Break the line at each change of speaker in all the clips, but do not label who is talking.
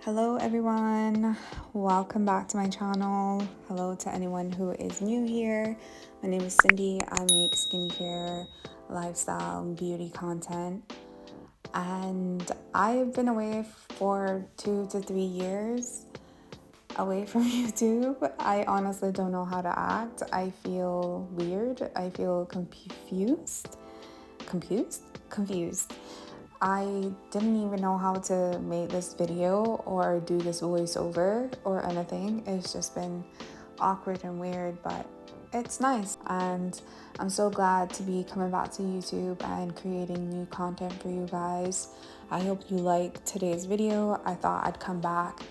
Hello everyone, welcome back to my channel. Hello to anyone who is new here. My name is Cindy. I make skincare, lifestyle, and beauty content. And I've been away for 2 to 3 years away from YouTube. I honestly don't know how to act. I feel weird. I feel confused. Confused. I didn't even know how to make this video or do this voiceover or anything. It's just been awkward and weird, but it's nice. And I'm so glad to be coming back to YouTube and creating new content for you guys. I hope you like today's video. I thought I'd come back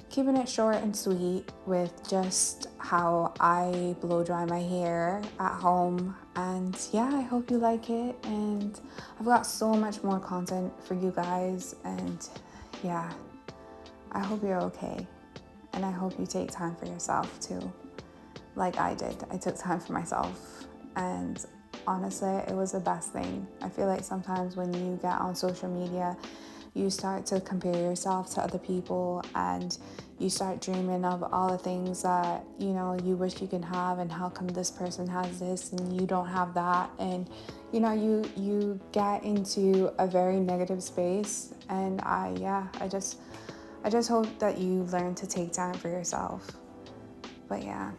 keeping it short and sweet with just how I blow dry my hair at home. And yeah, I hope you like it. And I've got so much more content for you guys. And yeah, I hope you're okay. And I hope you take time for yourself too, like I did. I took time for myself. And honestly, it was the best thing. I feel like sometimes when you get on social media, you start to compare yourself to other people and you start dreaming of all the things that you wish you can have, and how come this person has this and you don't have that, and you get into a very negative space. And I just hope that you learn to take time for yourself. But yeah,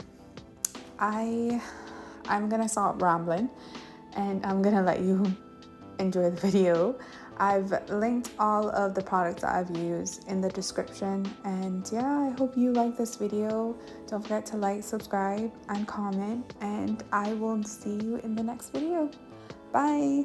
I'm gonna stop rambling and I'm gonna let you enjoy the video. I've linked all of the products that I've used in the description, and yeah, I hope you like this video. Don't forget to like, subscribe, and comment, and I will see you in the next video. Bye.